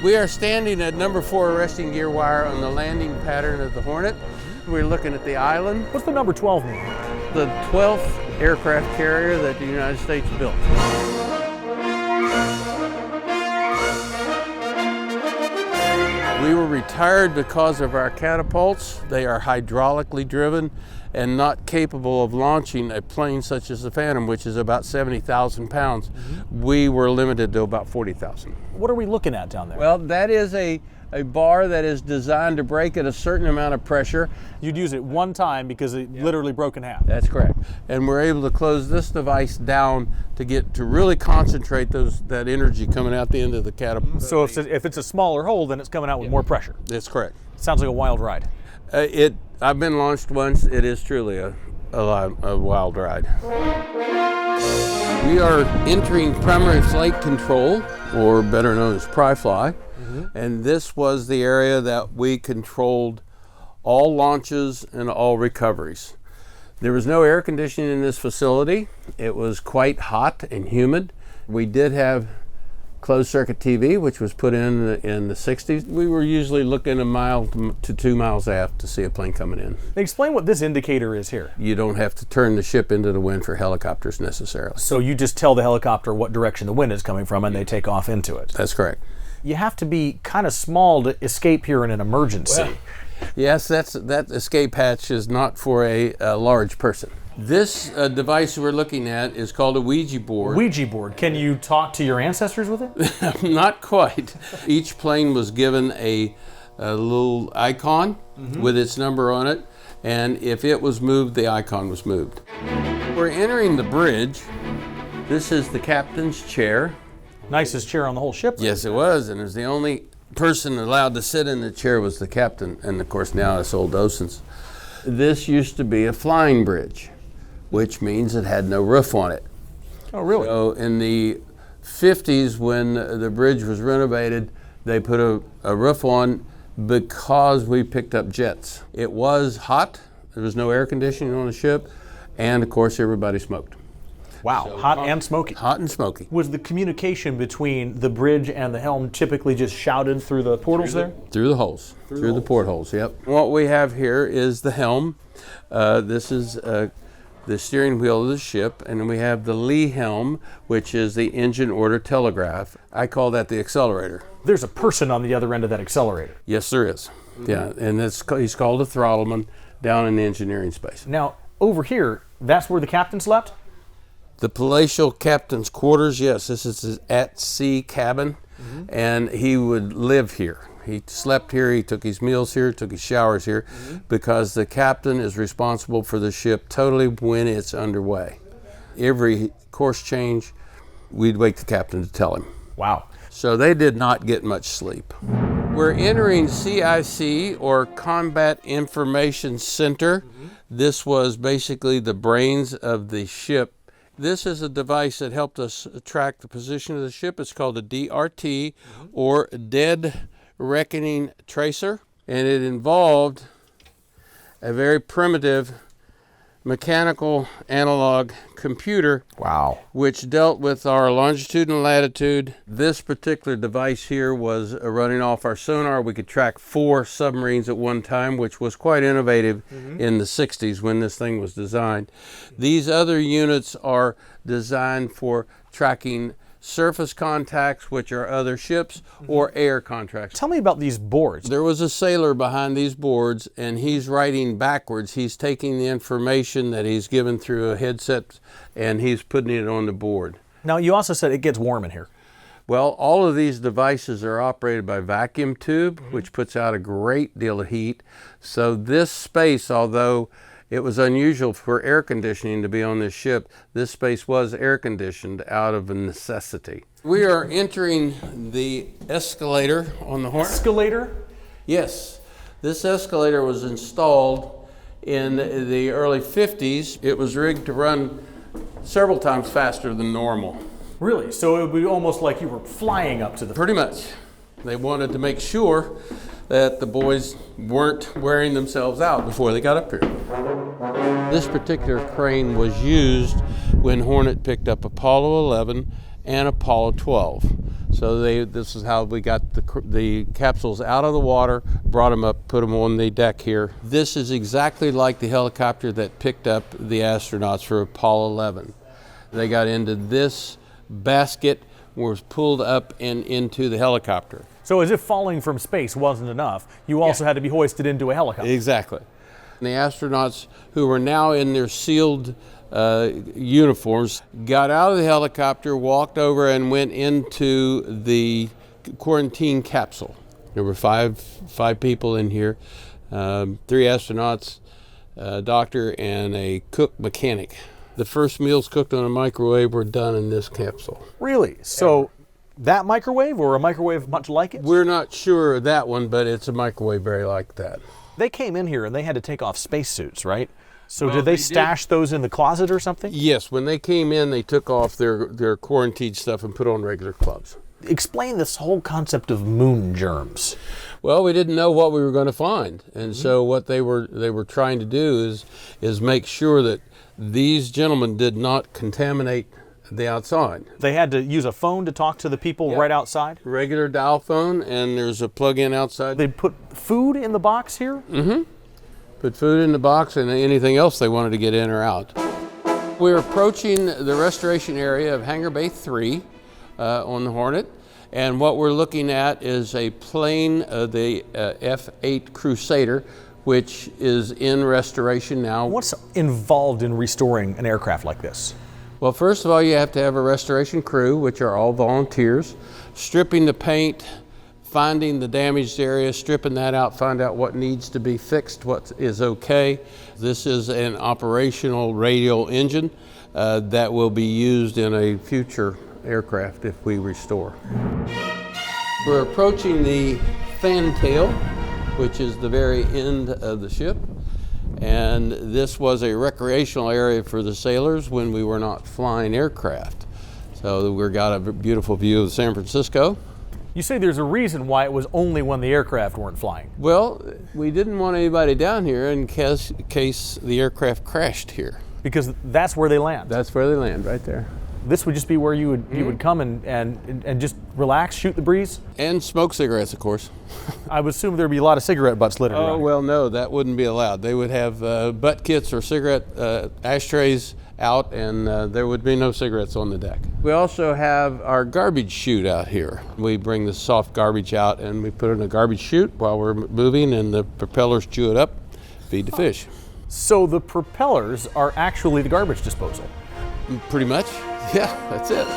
We are standing at number 4 arresting gear wire on the landing pattern of the Hornet. We're looking at the island. What's the number 12 mean? The 12th aircraft carrier that the United States built. We were retired because of our catapults. They are hydraulically driven and not capable of launching a plane such as the Phantom, which is about 70,000 pounds. We were limited to about 40,000. What are we looking at down there? Well, that is a bar that is designed to break at a certain amount of pressure. You'd use it one time because it literally broke in half. That's correct. And we're able to close this device down to really concentrate that energy coming out the end of the catapult. So if it's a smaller hole, then it's coming out with more pressure. That's correct. Sounds like a wild ride. I've been launched once. It is truly a wild ride. We are entering primary flight control, or better known as pri-fly. And this was the area that we controlled all launches and all recoveries. There was no air conditioning in this facility. It was quite hot and humid. We did have closed circuit TV, which was put in the 60s. We were usually looking 1 mile to 2 miles aft to see a plane coming in. Explain what this indicator is here. You don't have to turn the ship into the wind for helicopters necessarily. So you just tell the helicopter what direction the wind is coming from and they take off into it. That's correct. You have to be kind of small to escape here in an emergency. Well, yes, that escape hatch is not for a large person. This device we're looking at is called a Ouija board. Ouija board. Can you talk to your ancestors with it? Not quite. Each plane was given a little icon with its number on it, and if it was moved, the icon was moved. We're entering the bridge. This is the captain's chair. Nicest chair on the whole ship. Yes, it was, and it was the only person allowed to sit in the chair was the captain, and of course now it's old docents. This used to be a flying bridge, which means it had no roof on it. Oh, really? So in the 50s, when the bridge was renovated, they put a roof on because we picked up jets. It was hot, there was no air conditioning on the ship, and of course everybody smoked. Wow, so hot and smoky. Hot and smoky. Was the communication between the bridge and the helm typically just shouted through the portals there? Through the holes, through the portholes, yep. What we have here is the helm. This is the steering wheel of the ship, and we have the lee helm, which is the engine order telegraph. I call that the accelerator. There's a person on the other end of that accelerator. Yes, there is. Yeah, and he's called a throttleman down in the engineering space. Now, over here, that's where the captain slept? The palatial captain's quarters, yes, this is his at-sea cabin, and he would live here. He slept here, he took his meals here, took his showers here, because the captain is responsible for the ship totally when it's underway. Every course change, we'd wake the captain to tell him. Wow. So they did not get much sleep. We're entering CIC, or Combat Information Center. This was basically the brains of the ship. This is a device that helped us track the position of the ship. It's called a DRT, or Dead Reckoning Tracer, and it involved a very primitive mechanical analog computer. Wow. Which dealt with our longitude and latitude. This particular device here was running off our sonar. We could track 4 submarines at one time, which was quite innovative in the 60s when this thing was designed. These other units are designed for tracking surface contacts, which are other ships, or air contacts. Tell me about these boards. There was a sailor behind these boards, and he's writing backwards. He's taking the information that he's given through a headset, and he's putting it on the board. Now, you also said it gets warm in here. Well, all of these devices are operated by vacuum tube, which puts out a great deal of heat. So this space, although it was unusual for air conditioning to be on this ship, this space was air conditioned out of a necessity. We are entering the escalator on the Hornet. Escalator? Yes. This escalator was installed in the early 50s. It was rigged to run several times faster than normal. Really? So it would be almost like you were flying up to the... Pretty much. They wanted to make sure that the boys weren't wearing themselves out before they got up here. This particular crane was used when Hornet picked up Apollo 11 and Apollo 12. So this is how we got the capsules out of the water, brought them up, put them on the deck here. This is exactly like the helicopter that picked up the astronauts for Apollo 11. They got into this basket, was pulled up and into the helicopter. So as if falling from space wasn't enough, you also had to be hoisted into a helicopter. Exactly. And the astronauts, who were now in their sealed uniforms, got out of the helicopter, walked over and went into the quarantine capsule. There were five people in here, 3 astronauts, a doctor, and a cook mechanic. The first meals cooked on a microwave were done in this capsule. Really? So that microwave, or a microwave much like it? We're not sure of that one, but it's a microwave very like that. They came in here and they had to take off spacesuits, right? So Well, did they they stash those in the closet or something? Yes, when they came in, they took off their quarantine stuff and put on regular clothes. Explain this whole concept of moon germs. Well, we didn't know what we were going to find, and so what they were trying to do is make sure that these gentlemen did not contaminate the outside. They had to use a phone to talk to the people right outside? Regular dial phone, and there's a plug-in outside. They put food in the box here? Mm-hmm. Put food in the box and anything else they wanted to get in or out. We're approaching the restoration area of Hangar Bay 3 on the Hornet, and what we're looking at is a plane, the F-8 Crusader, which is in restoration now. What's involved in restoring an aircraft like this? Well, first of all, you have to have a restoration crew, which are all volunteers, stripping the paint, finding the damaged area, stripping that out, find out what needs to be fixed, what is okay. This is an operational radial engine that will be used in a future aircraft if we restore. We're approaching the Fantail, which is the very end of the ship. And this was a recreational area for the sailors when we were not flying aircraft. So we got a beautiful view of San Francisco. You say there's a reason why it was only when the aircraft weren't flying. Well, we didn't want anybody down here in case the aircraft crashed here. Because that's where they land. That's where they land, right there. This would just be where you would come and just relax, shoot the breeze? And smoke cigarettes, of course. I would assume there'd be a lot of cigarette butts littered around. Oh, well, no, that wouldn't be allowed. They would have butt kits or cigarette ashtrays out, and there would be no cigarettes on the deck. We also have our garbage chute out here. We bring the soft garbage out and we put it in a garbage chute while we're moving, and the propellers chew it up, feed the fish. So the propellers are actually the garbage disposal? Pretty much, yeah, that's it.